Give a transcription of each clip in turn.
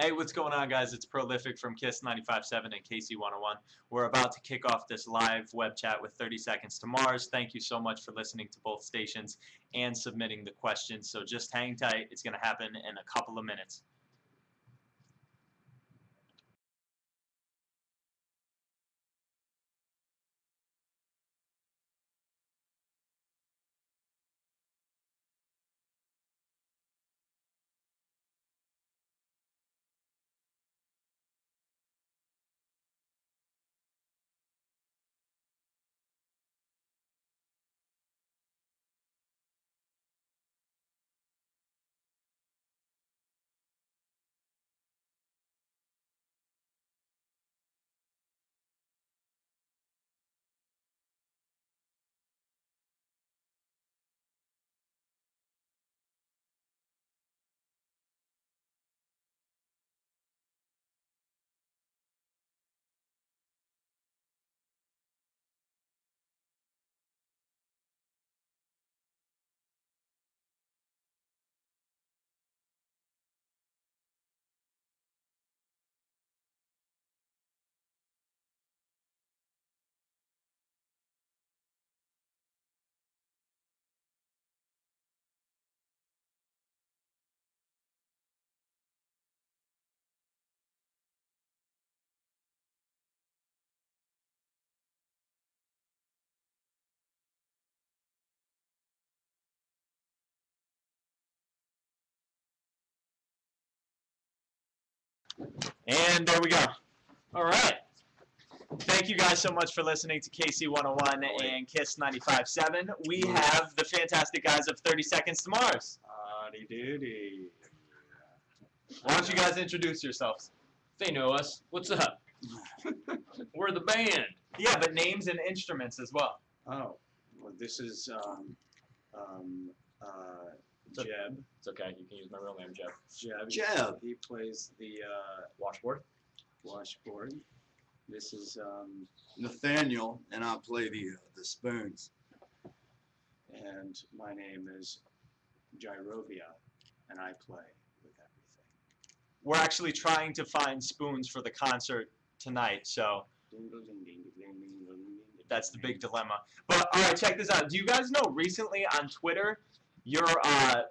Hey, what's going on, guys? It's Prolific from Kiss 95.7 and KC 101. We're about to kick off this live web chat with 30 Seconds to Mars. Thank you so much for listening to both stations and submitting the questions. So just hang tight. It's going to happen in a couple of minutes. And there we go. All right. Thank you guys so much for listening to KC 101 and Kiss 95.7. We have the fantastic guys of 30 Seconds to Mars. Howdy doody. Why don't you guys introduce yourselves? They know us. What's up? We're the band. Yeah, but names and instruments as well. Oh, well, this is Jeb. It's okay. You can use my real name, Jeff. Jeb. He plays the Washboard. washboard. This is Nathaniel, and I play the spoons. and my name is Gyrovia, and I play with everything. We're actually trying to find spoons for the concert tonight, so that's the big dilemma. But all right, check this out. Do you guys know recently on Twitter, your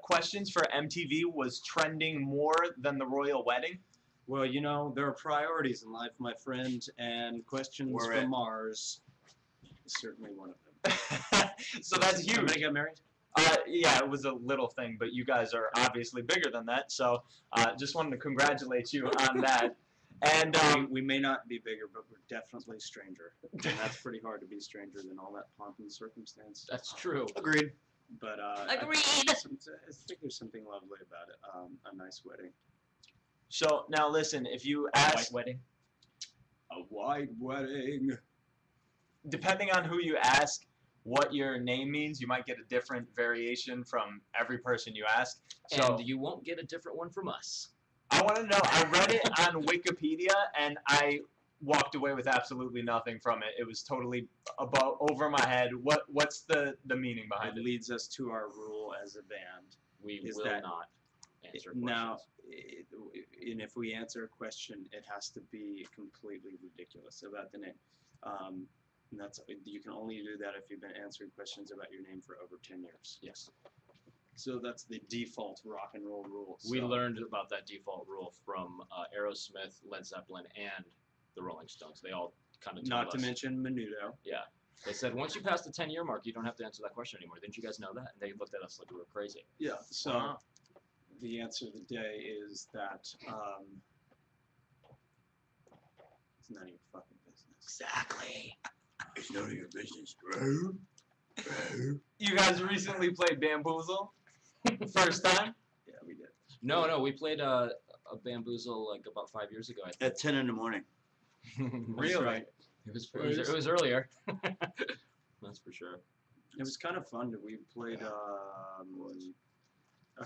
questions for MTV was trending more than the royal wedding? Well, you know, there are priorities in life, my friend, and questions We're from at- Mars is certainly one of them. So that's huge. Somebody got married? Yeah, it was a little thing, but you guys are obviously bigger than that. So just wanted to congratulate you on that. And We may not be bigger, but we're definitely stranger. And that's pretty hard to be stranger than all that pomp and circumstance. That's true. Agreed. But Agreed. I think there's something lovely about it. A nice wedding. so now listen, if you White ask, wedding. A white wedding. depending on who you ask what your name means, you might get a different variation from every person you ask. So And you won't get a different one from us. I want to know, I read it on Wikipedia and I walked away with absolutely nothing from it. It was totally over my head. What's the meaning It behind it? leads us to our rule as a band. We Is will that- not answer Now, questions. and if we answer a question, it has to be completely ridiculous about the name. And that's you can only do that if you've been answering questions about your name for over 10 years. Yes. So that's the default rock and roll rule. We So- learned about that default rule from Aerosmith, Led Zeppelin, and the Rolling Stones. They all kind of told Not to us. mention Menudo. They said, once you pass the 10-year mark, you don't have to answer that question anymore. Didn't you guys know that? And they looked at us like we were crazy. Yeah. So Wow. the answer of the day is that it's none of your fucking business. Exactly. It's none of your business, bro. Bro. You guys recently played Bamboozle? First time? Yeah, we did. No, we played a Bamboozle like about 5 years ago, I think. At 10 in the morning. Really? right. It was earlier. That's for sure. It was kind of fun. We played a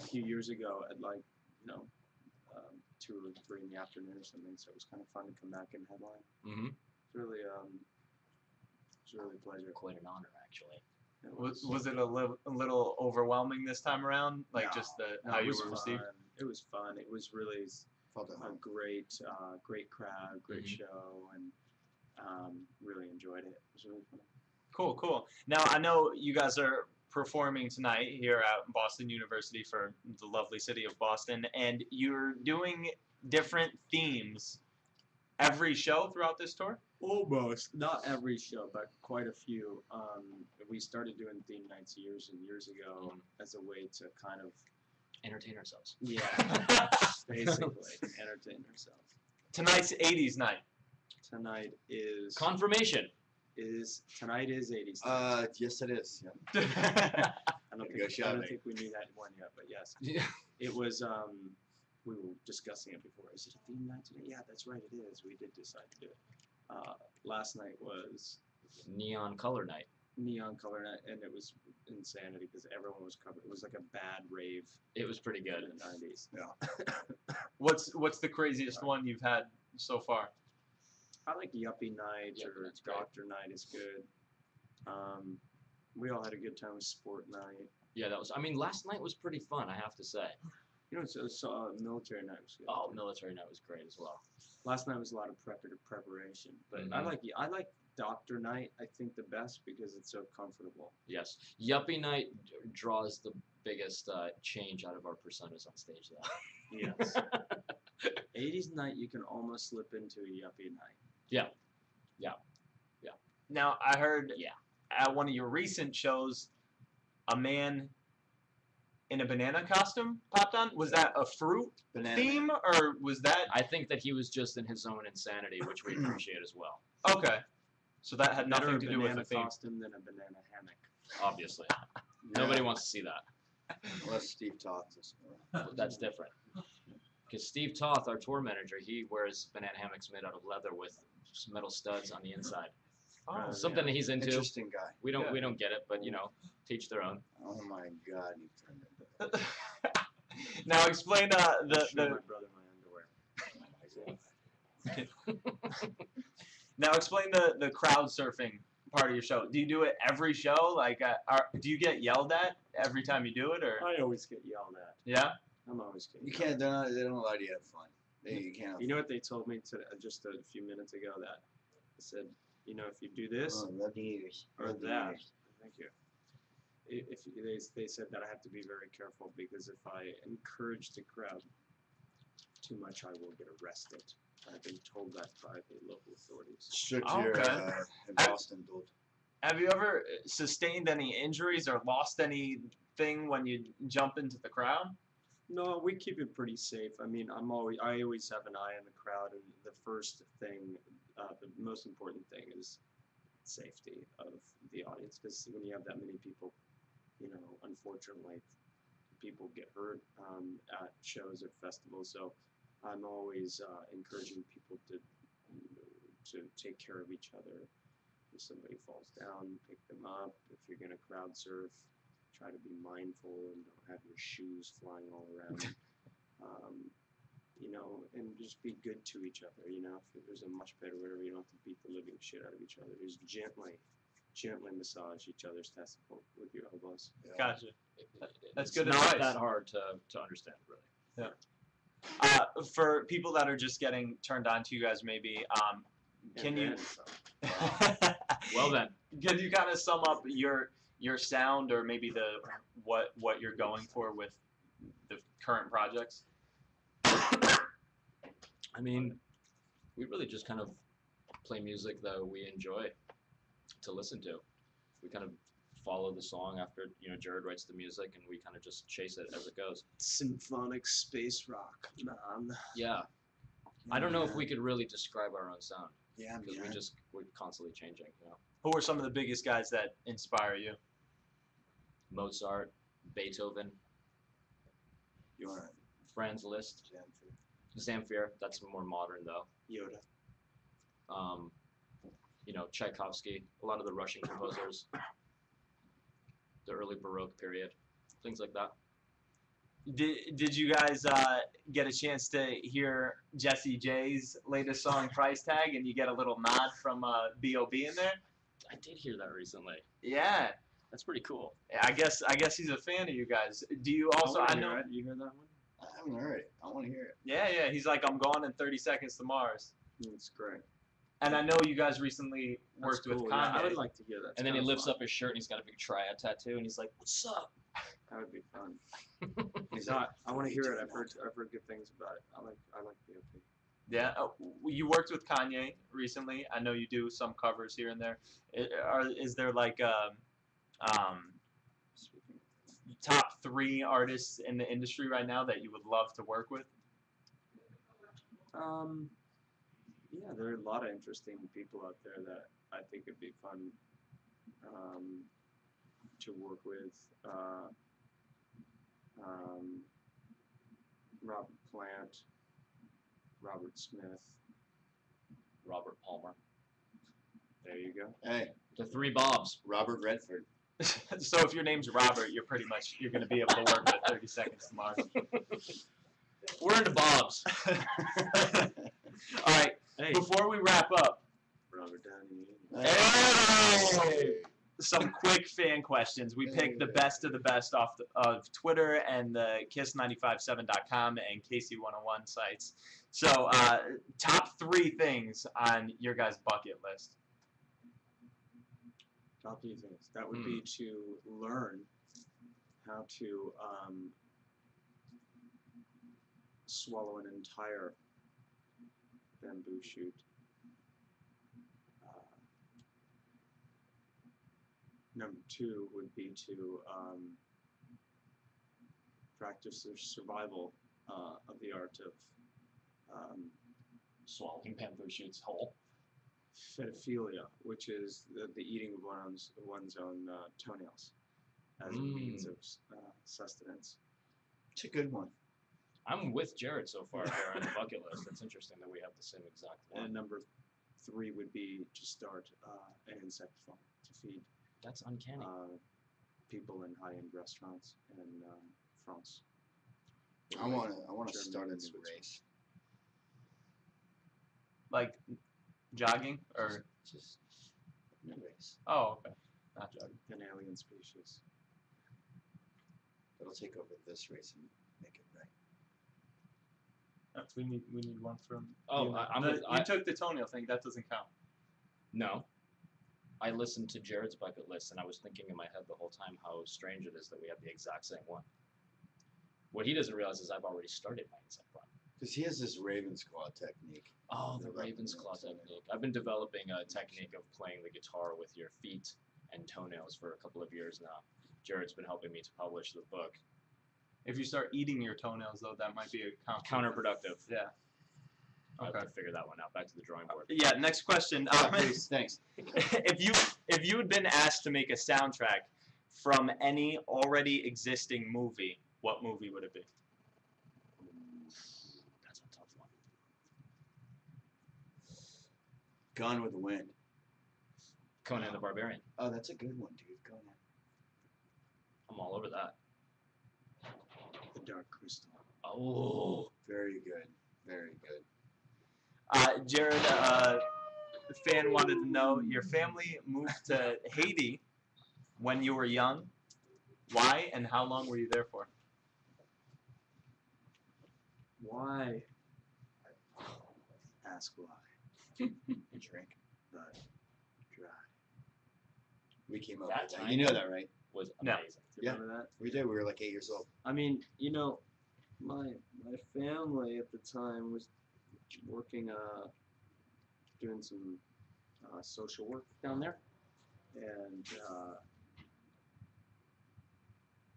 few years ago at 2 or 3 in the afternoon or something. So it was kind of fun to come back and headline. Mm-hmm. It's really a pleasure. Quite an honor, actually. It Was it a little overwhelming this time around? Like No, just no, how it you was were received? fun. It was fun. It was really Felt at a home. great crowd, great Mhm. show, and really enjoyed it. It was really fun. Cool, cool. Now I know you guys are performing tonight here at Boston University for the lovely city of Boston, and you're doing different themes every show throughout this tour. Almost. Not every show, but quite a few. We started doing theme nights years and years ago as a way to kind of, Entertain ourselves. yeah, basically entertain ourselves. Tonight's 80s night. Tonight is Confirmation. tonight is 80s. Yes, it is. Yeah. I Gotta don't go think shopping. we knew that one yet, but yes, Yeah. it was. We were discussing it before. Is it a theme night today? Yeah, that's right. It is. We did decide to do it. Last night was Neon color night. neon color night, and it was insanity because everyone was covered. It was like a bad rave It was pretty in good. the 90s. What's the craziest one you've had so far? I like Yuppie Night Yuppie or Night's great. Doctor Night is good. We all had a good time with Sport Night. Yeah, that was. I mean, last night was pretty fun. I have to say. You know, Military Night was good. Oh, military night was great as well. Last night was a lot of preparation, but Mhm. I like Doctor Night. I think the best because it's so comfortable. Yes, Yuppie night draws the biggest change out of our personas on stage, though. Yes. 80s Night you can almost slip into a Yuppie Night. Now I heard Yeah. at one of your recent shows, a man in a banana costume popped on. Was that a fruit Banana. theme or was that I think that he was just in his own insanity, which we appreciate as well. okay? So that had Better nothing a to do with the banana theme. costume than a banana hammock. Obviously, Yeah. nobody wants to see that. Unless Steve talks us. That's different. Because Steve Toth, our tour manager, he wears banana hammocks made out of leather with metal studs on the inside. Oh, Something that he's into. Interesting guy. We don't Yeah. get it, but you know, teach their own. Oh my God, he turned into Now explain Show the my brother my underwear. now explain the crowd surfing part of your show. Do you do it every show? Like, do you get yelled at every time you do it, or I always get yelled at. yeah? I'm always getting You yelled can't. They don't allow you to have fun. You can't. You know what they told me just a few minutes ago? That they said, you know, if you do this Oh, love the ears. or Love the that, ears. thank you. They said that I have to be very careful because if I encourage the crowd too much, I will get arrested. I've been told that by the local authorities. Strict Oh, here okay. in Boston, dude. Have you ever sustained any injuries or lost anything when you jump into the crowd? No, we keep it pretty safe. I mean, I always have an eye on the crowd, and the first thing, the most important thing is safety of the audience, because when you have that many people, you know, unfortunately, people get hurt at shows or festivals. So I'm always encouraging people to take care of each other. If somebody falls down, pick them up. If you're gonna crowd surf, try to be mindful and don't have your shoes flying all around. You know, and just be good to each other. You know, if there's a much better whatever, you don't have to beat the living shit out of each other. Just gently massage each other's testicle with your elbows. Yeah. Gotcha. That's It's good not advice. that hard to understand, really. For people that are just getting turned on to you guys, maybe, can And you? then some. Well then, Can you kind of sum up your sound or maybe what you're going for with the current projects? I mean, we really just kind of play music that we enjoy to listen to. We kind of follow the song after, you know, Jared writes the music and we kind of just chase it as it goes. Symphonic space rock, man. Yeah. I don't know if we could really describe our own sound Yeah, because man. we're constantly changing, you know. Who are some of the biggest guys that inspire you? Mozart, Beethoven, You want Franz Liszt, to Zamfir, that's more modern though. Yoda. You know, Tchaikovsky, a lot of the Russian composers, the early Baroque period, things like that. Did you guys get a chance to hear Jesse J's latest song, Price Tag, and you get a little nod from B.O.B. in there? I did hear that recently. Yeah, That's pretty cool. I guess he's a fan of you guys. Do you also? I know. You hear that one? I haven't heard it. I want to hear it. Yeah. He's like, I'm going in 30 seconds to Mars. It's great. And I know you guys recently That's worked with cool. Kanye. Yeah, I would like to hear that. And then he lifts up his shirt and he's got a big triad tattoo and he's like, "What's up?" That would be fun. He's not. I want to hear it. I've heard good things about it. I like BOP. Yeah, you worked with Kanye recently. I know you do some covers here and there. Is there like Speaking top 3 artists in the industry right now that you would love to work with? yeah, there are a lot of interesting people out there that I think would be fun to work with. Robert Plant, Robert Smith. Robert Palmer. There you go. Hey, The 3 Bobs. Robert Redford. So if your name's Robert, you're going to be able to work with 30 Seconds to Mars. We're into Bobs. All right, Hey, before we wrap up, Robert Downey. hey, some quick fan questions. We picked the best of the best of Twitter and the Kiss957.com and KC101 sites. So, top 3 things on your guys' bucket list. Top 3 things. That would be to learn how to swallow an entire bamboo shoot. Number 2 would be to practice the survival of the art of Swallowing bamboo shoots whole. pedophilia, which is the eating of one's own toenails as a means of sustenance. It's a good one. I'm with Jared so far here on the bucket list. It's interesting that we have the same exact one. And number 3 would be to start an insect farm to feed That's uncanny. people in high-end restaurants in France. I want to Germany start a and new Switzerland. race. Like jogging or Just new race. okay, not jogging. An alien species. That'll take over this race and make it right. We need one from. Oh, you. I'm with- You took the toenail thing. That doesn't count. No. I listened to Jared's bucket list and I was thinking in my head the whole time how strange it is that we have the exact same one. What he doesn't realize is I've already started my insect farm. Because he has this Raven's Claw technique. Oh, the Developing Raven's that Claw somewhere. technique. I've been developing a technique of playing the guitar with your feet and toenails for a couple of years now. Jared's been helping me to publish the book. If you start eating your toenails, though, that might be a Counterproductive. Yeah. I have Okay. to figure that one out. Back to the drawing board. Yeah. Next question. Please, thanks. if you had been asked to make a soundtrack from any already existing movie, what movie would it be? That's a tough one. Gone with the Wind. Conan the Barbarian. Oh, that's a good one, dude. Conan. I'm all over that. The Dark Crystal. Oh. Very good. Very good. Jared, the fan wanted to know, your family moved to Haiti when you were young. Why and how long were you there for? Why? Ask why. Drink. But dry. We came up That with that. time- You know that, right? Was No. amazing. Do you Yeah. remember that? We did. We were like 8 years old. I mean, you know, my family at the time was working, doing some social work down there, and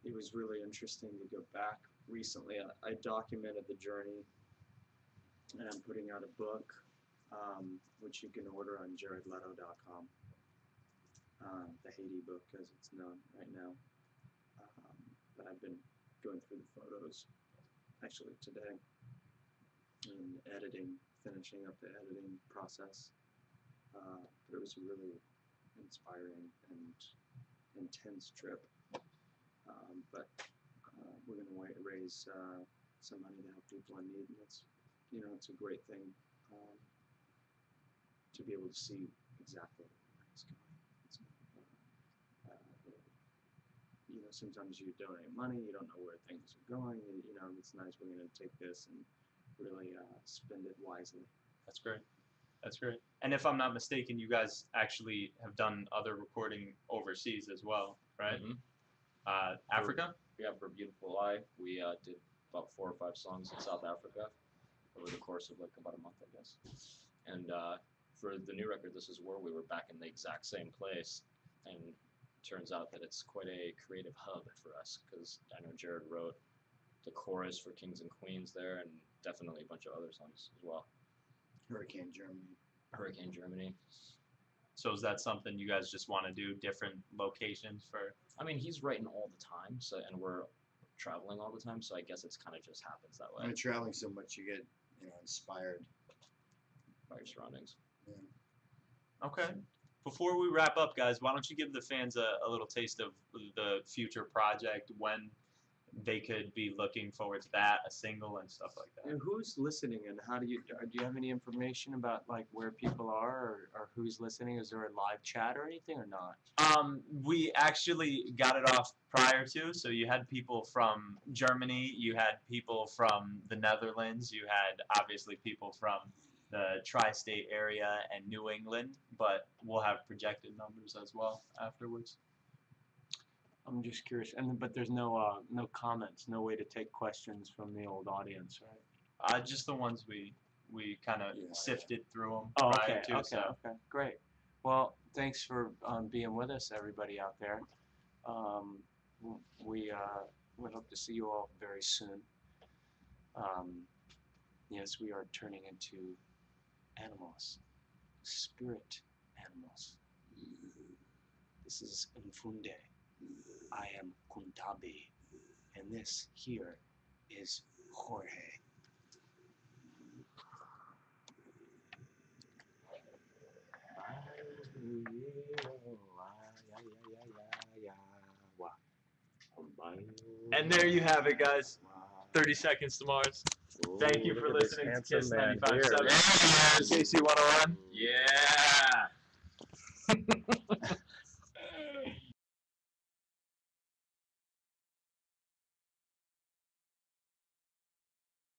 it was really interesting to go back recently. I documented the journey, and I'm putting out a book, which you can order on jaredleto.com. The Haiti book, as it's known right now. But I've been going through the photos actually today and editing, finishing up the editing process. But it was a really inspiring and intense trip. But we're going to raise some money to help people in need, and it's a great thing to be able to see exactly where it's going. sometimes you donate money, you don't know where things are going, and it's nice. We're going to take this and really spend it wisely. That's great. That's great. And if I'm not mistaken, you guys actually have done other recording overseas as well, right? Mhm. Africa? Yeah, for Beautiful Lie, we did about 4 or 5 songs in South Africa over the course of like about a month, I guess. And for the new record, This Is War, we were back in the exact same place, and turns out that it's quite a creative hub for us, because I know Jared wrote the chorus for Kings and Queens there, and definitely a bunch of other songs as well. Hurricane Germany. Hurricane Germany. So is that something you guys just want to do, different locations for? I mean, he's writing all the time, so and we're traveling all the time, so I guess it's kind of just happens that way When you're traveling so much, you get inspired. by your surroundings. Okay. Before we wrap up, guys, why don't you give the fans a little taste of the future project, when they could be looking forward to that, a single and stuff like that? And who's listening, and how do you have any information about like where people are, or who's listening? Is there a live chat or anything, or not? We actually got it off prior to, so you had people from Germany, you had people from the Netherlands, you had obviously people from the tri-state area and New England, but we'll have projected numbers as well afterwards. I'm just curious, but there's no comments, no way to take questions from the old audience, right? Just the ones we kind of Yeah. sifted through them Oh, prior okay, to. okay, So okay, great. Well, thanks for being with us, everybody out there. We hope to see you all very soon. Yes, we are turning into animals, spirit animals. This is Mfunde. I am Kuntabe, and this here is Jorge. and there you have it, guys. 30 Seconds to Mars. Thank you for listening to Kiss 95.7. KC 101. Yeah.